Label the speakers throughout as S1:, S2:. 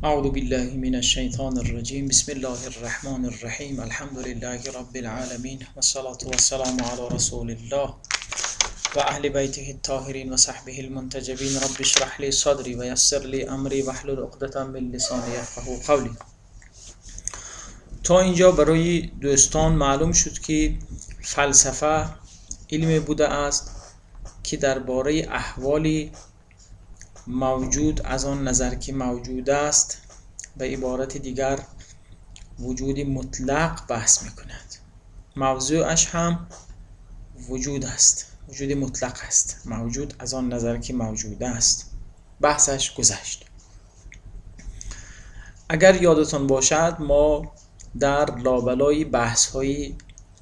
S1: اعوذ بالله من الشیطان الرجیم. بسم الله الرحمن الرحیم. الحمد لله رب العالمین و الصلاة والسلام علی رسول الله و اهل بیته الطاهرین و صحبه المنتجبین. رب اشرح لی صدری و یسر لی امری واحلل عقدة من لسانی یفقهوا قولی. تا اینجا برای دوستان معلوم شد که فلسفه علم بوده است که درباره احوال موجود از آن نظر که موجود است، به عبارت دیگر وجود مطلق بحث میکند. موضوعش هم وجود است، وجود مطلق است، موجود از آن نظر که موجود است. بحثش گذشت. اگر یادتان باشد ما در لابلای بحث‌های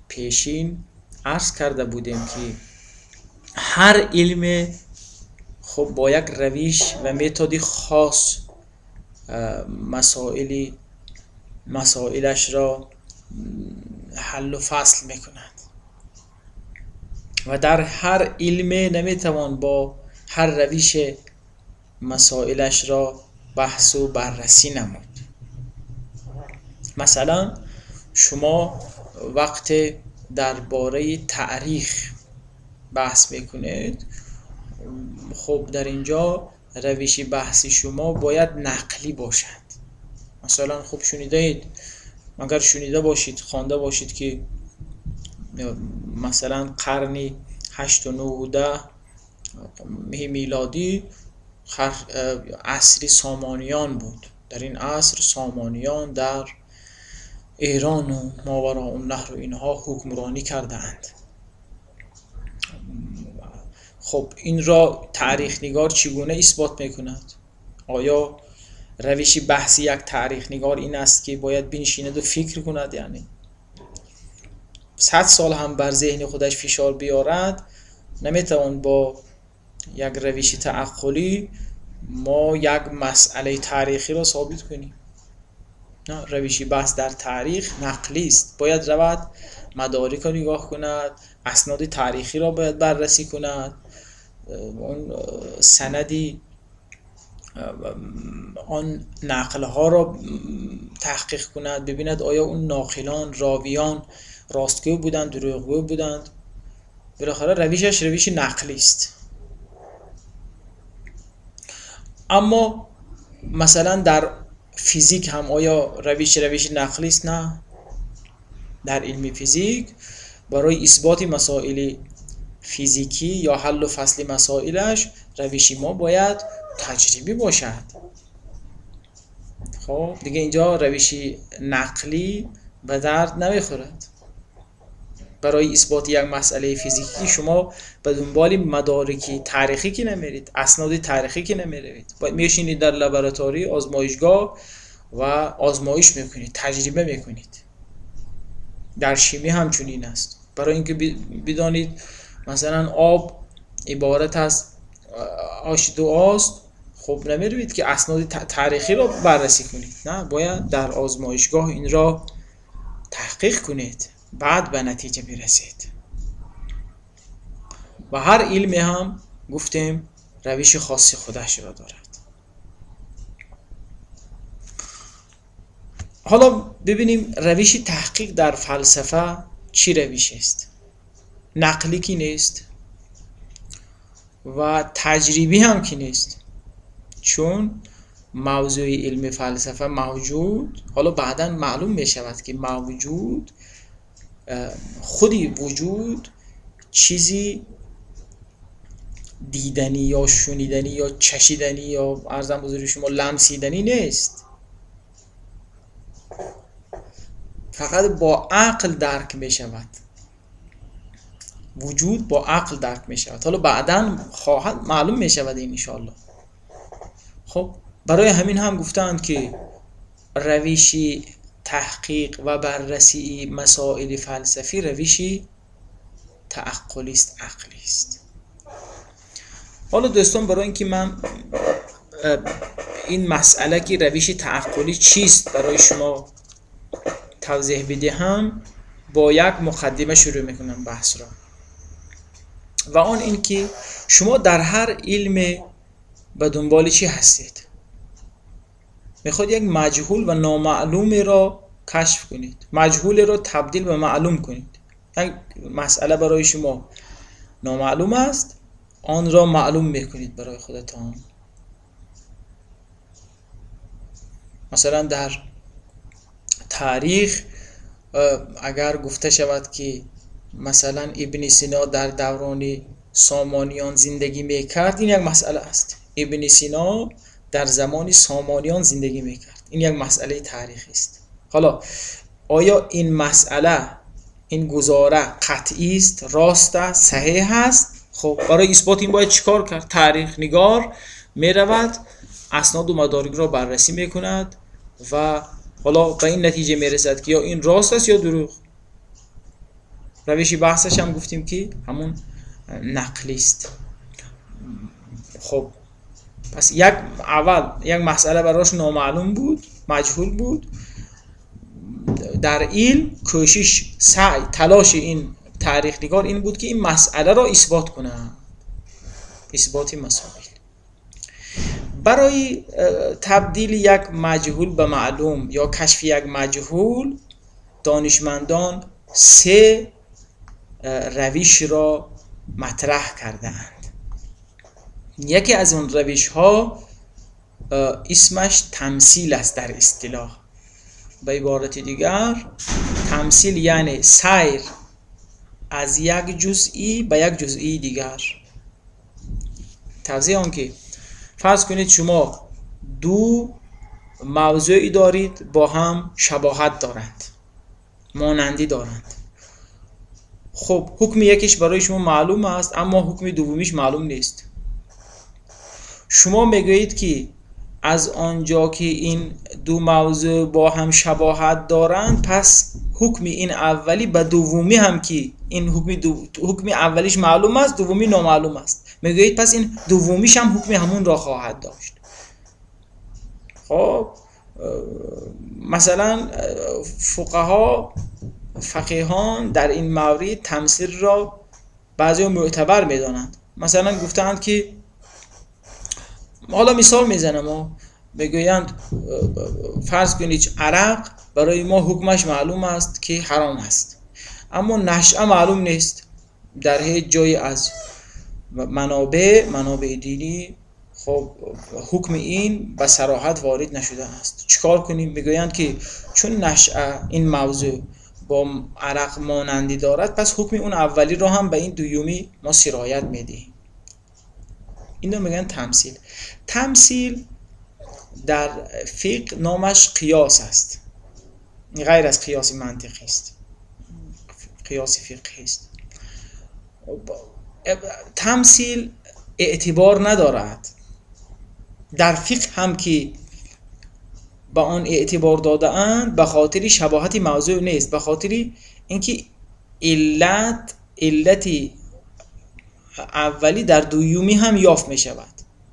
S1: پیشین عرض کرده بودیم که هر علم خب با یک روش و متدی خاص مسائلش را حل و فصل میکند و در هر علم نمیتوان با هر روش مسائلش را بحث و بررسی نمود. مثلا شما وقت درباره تاریخ بحث میکنید، خب در اینجا روش بحثی شما باید نقلی باشد. مثلا خب شنیدید، مگر شنیده باشید، خوانده باشید که مثلا قرن 8 و 9 و 10 میلادی عصر سامانیان بود. در این عصر سامانیان در ایران و ماوراءالنهر و اینها حکمرانی کردند. خب این را تاریخ نگار چگونه اثبات میکند؟ آیا روش بحثی یک تاریخ نگار این است که باید بنشیند و فکر کند؟ یعنی 100 سال هم بر ذهن خودش فشار بیارد، نمیتوان با یک روش تعقلی ما یک مسئله تاریخی را ثابت کنیم. نه، روش بحث در تاریخ نقلی است. باید رود مدارک را نگاه کند، اسناد تاریخی را باید بررسی کند، اون سندی آن نقل ها را تحقیق کند، ببیند آیا اون ناقلان راویان راستگو بودند دروغگو بودند. بالاخره روشش روش نقلی است. اما مثلا در فیزیک هم آیا روش نقلی است؟ نه. در علم فیزیک برای اثبات مسائل فیزیکی یا حل و فصل مسائلش روش ما باید تجربی باشد. خب دیگه اینجا روش نقلی به درد نمیخورد. برای اثبات یک مسئله فیزیکی شما به دنبال مدارک تاریخی که نمیرید، اسناد تاریخی که نمیرید، باید میشینید در لابراتواری آزمایشگاه و آزمایش میکنید، تجربه میکنید. در شیمی همچنین است. برای اینکه بدانید مثلا آب عبارت از H2O است، خب نمیروید که اسناد تاریخی را بررسی کنید. نه، باید در آزمایشگاه این را تحقیق کنید، بعد به نتیجه برسید. و هر علم هم گفتیم روش خاصی خودش را دارد. حالا ببینیم روش تحقیق در فلسفه چی روش است. نقلی کی نیست و تجربی هم کی نیست، چون موضوع علم فلسفه موجود، حالا بعدا معلوم می شود که موجود خودی وجود چیزی دیدنی یا شنیدنی یا چشیدنی یا عرضم بزرگ شما لمسیدنی نیست. فقط با عقل درک می شود. وجود با عقل درک می شود. حالا بعداً خواهد معلوم می شود این انشاءالله. خب برای همین هم گفتند که روش تحقیق و بررسی مسائل فلسفی روشی تعقلی است، عقلی است. حالا دوستان برای اینکه من این مسئله که روش تعقلی چیست برای شما توضیح بدهم، با یک مقدمه شروع میکنم بحث را، و آن این که شما در هر علم به دنبال چی هستید؟ میخواد یک مجهول و نامعلوم را کشف کنید، مجهول را تبدیل به معلوم کنید. یک مسئله برای شما نامعلوم است، آن را معلوم میکنید برای خودتان. مثلا در تاریخ اگر گفته شود که مثلا ابن سینا در دوران سامانیان زندگی میکرد، این یک مسئله است. ابن سینا در زمان سامانیان زندگی میکرد، این یک مسئله تاریخی است. حالا آیا این مسئله، این گزاره قطعی است، راست است، صحیح است؟ خب برای اثبات این باید چیکار کرد؟ تاریخ نگار میرود اسناد و مدارک را بررسی میکند و حالا به این نتیجه میرسد که یا این راست است یا دروغ. روش بحثش هم گفتیم که همون نقلی است. خب پس یک مسئله براش نامعلوم بود، مجهول بود. در علم کوشش، سعی، تلاش این تاریخ نگار این بود که این مسئله را اثبات کنه، اثبات مسائل. برای تبدیل یک مجهول به معلوم یا کشف یک مجهول، دانشمندان 3 روش را مطرح کردند. یکی از اون روش ها اسمش تمثیل است در اصطلاح. به عبارت دیگر تمثیل یعنی سیر از یک جزئی به یک جزئی دیگر. توضیح آن که فرض کنید شما 2 موضوعی دارید با هم شباهت دارند، مانندی دارند. خب حکم یکیش برای شما معلوم است اما حکم دومیش معلوم نیست. شما میگویید که از آنجا که این 2 موضوع با هم شباهت دارند، پس حکم این اولی به دومی هم که این حکم اولیش معلوم است، دومی نامعلوم است، میگویید پس این دومیش هم حکم همون را خواهد داشت. خب مثلا فقیهان در این مورد تمثیل را بعضی معتبر میدانند. مثلا گفتند که حالا مثال میزنم، میگویند فرض کنید عرق برای ما حکمش معلوم است که حرام است، اما نشأه معلوم نیست. در هیچ جای از منابع دینی خب حکم این به صراحت وارد نشده است. چیکار کنیم؟ میگویند که چون نشأه این موضوع با عرق مانندی دارد، پس حکم اون اولی رو هم به این دومی ما سرایت میدیم. اینو میگن تمثیل. تمثیل در فقه نامش قیاس است، غیر از قیاس منطقی است، قیاس فقهی است. تمثیل اعتبار ندارد. در فقه هم که با آن اعتبار داده اند به خاطر شباهت موضوع نیست، به خاطر اینکه علتی اولی در دومی هم یافت می شود.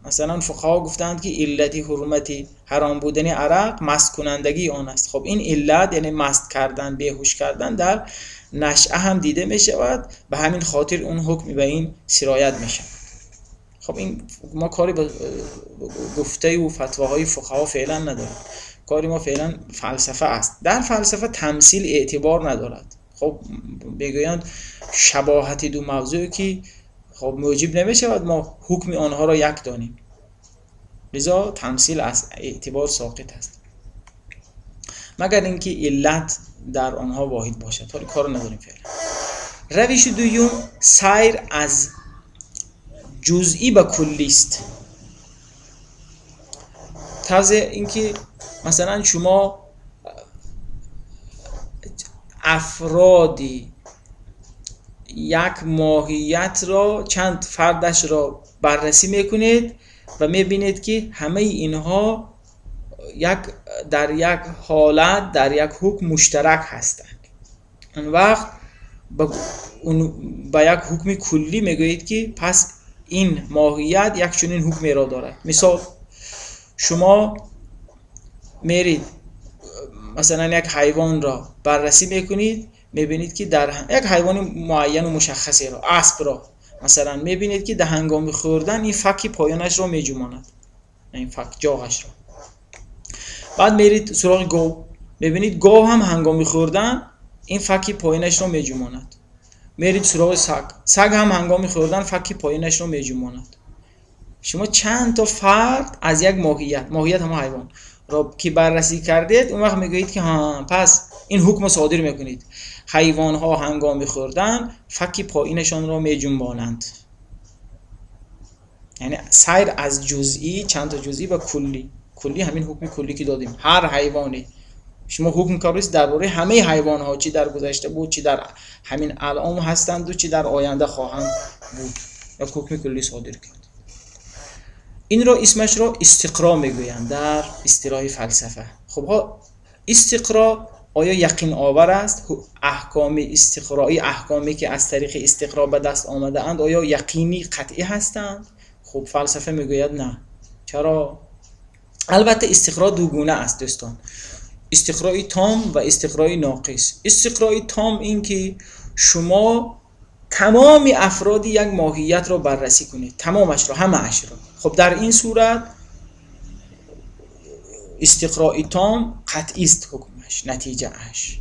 S1: مثلا فقها گفتند که علت حرمت حرام بودن عرق مست کنندگی آن است. خب این علت یعنی مست کردن، بیهوش کردن در نشأه هم دیده می شود، به همین خاطر اون حکم به این سرایت می شود. خب این ما کاری با گفته و فتواهای فقها فعلا نداریم. کاری ما فعلا فلسفه است. در فلسفه تمثیل اعتبار ندارد. خب بگویند شباهت 2 موضوع که خب موجب نمی شود ما حکم آنها را یک دانیم، لذا تمثیل از اعتبار ساقط است، مگر اینکه علت در آنها واحد باشد. حالا کار نداریم فعلا. روش دوم سیر از جزئی به کلی است. توضیح اینکه مثلا شما افرادی یک ماهیت را، چند فردش را بررسی میکنید و میبینید که همه اینها در یک حالت، در یک حکم مشترک هستند. اون وقت با یک حکم کلی میگویید که پس این ماهیت یک چنین حکمی را دارد. مثال شما میرید مثلا یک حیوان را بررسی میکنید، میبینید که در یک حیوان معین و مشخصی را، اسب را مثلا میبینید که در هنگام خوردن این فک پایانش را میجماند، این فک جاغش را. بعد میرید سراغ گاو، میبینید گاو هم هنگامی خوردن این فک پایینش رو میجماند. میرید سراغ سگ، سگ هم هنگامی خوردن فک پایینش رو میجماند. شما چند تا فرد از یک ماهیت هم حیوان را که بررسی کردید، اون وقت میگویید که ها پس این حکم صادر میکنید حیوان ها هنگامی خوردن فک پایینشان را میجنبانند. یعنی سیر از جزئی، چند تا جزئی و کلی همین حکم کلی که دادیم. هر حیوانی شما حکم کردید درباره همه حیوان ها، چی در گذشته بود، چی در همین الان هستند و چی در آینده خواهند بود، یا حکم کلی صادر کرد. این رو اسمش رو استقرا میگویند در اصطلاح فلسفه. خب ها استقرا آیا یقین آور است؟ احکام استقرایی، احکامی که از طریق استقرا به دست آمده اند، آیا یقینی قطعی هستند؟ خب فلسفه میگوید نه. چرا؟ البته استقرا دو گونه است دوستان، استقرای تام و استقرای ناقص. استقرای تام این که شما تمام افراد یک ماهیت را بررسی کنید، تمامش را، همه اش را. خب در این صورت استقرای تام قطعی است، حکمش، نتیجه اش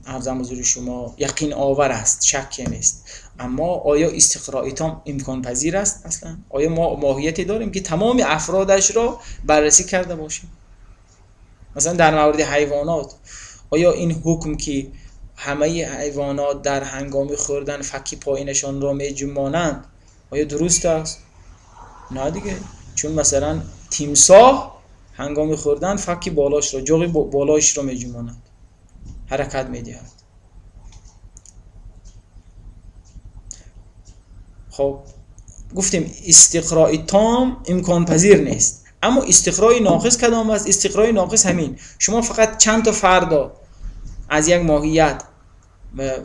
S1: عرضم حضور شما یقین آور است، شکی نیست. اما آیا استقرای تام امکان پذیر است اصلا؟ آیا ما ماهیتی داریم که تمام افرادش را بررسی کرده باشیم؟ مثلا در مورد حیوانات آیا این حکم که همه حیوانات در هنگام خوردن فک پایینشان را میجنبانند آیا درست است؟ نه دیگه، چون مثلا تیمساح هنگام خوردن فک بالاش را، جوغ بالاش را میجنباند، حرکت میدهد. خب گفتیم استقرای تام امکان پذیر نیست. اما استقرای ناقص کدام است؟ استقرای ناقص همین، شما فقط چند تا فرد از یک ماهیت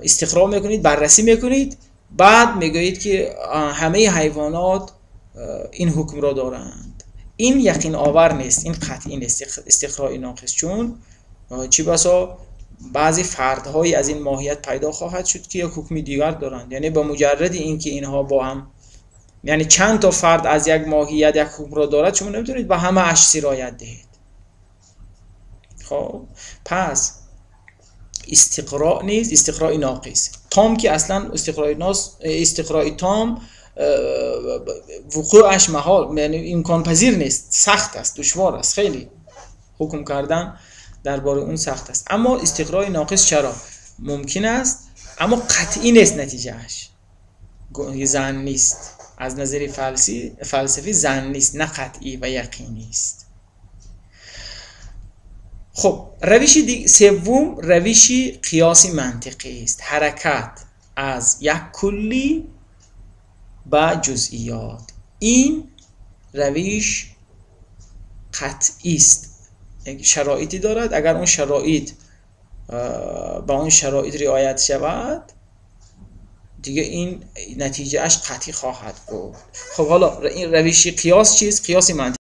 S1: استقرا میکنید، بررسی میکنید، بعد میگویید که همه حیوانات این حکم را دارند. این یقین آور نیست، این قطعی نیست استقرای ناقص، چون چی بسا بعضی فردهایی از این ماهیت پیدا خواهد شد که یک حکم دیگر دارند. یعنی با مجرد اینکه اینها با هم، یعنی چند تا فرد از یک ماهیت یک حکم را دارد، شما نمیتونید با همه اش سرایت دهید. خب پس استقراء نیست، استقراء ناقص. تام که اصلا استقراء تام وقوعش محال، یعنی امکان پذیر نیست، سخت است، دشوار است، خیلی حکم کردن درباره اون سخت است. اما استقراء ناقص چرا ممکن است، اما قطعی نیست، نتیجهش زن نیست، از نظر فلسفی زن نیست، نه قطعی و یقینی است. خب روش سوم روش قیاس منطقی است، حرکت از یک کلی به جزئیات. این روش قطعی است، شرایطی دارد، اگر اون شرایط با اون شرایط رعایت شود دیگه این نتیجه اش قطعی خواهد بود. خب حالا این روش قیاس چیست؟ قیاس منطقی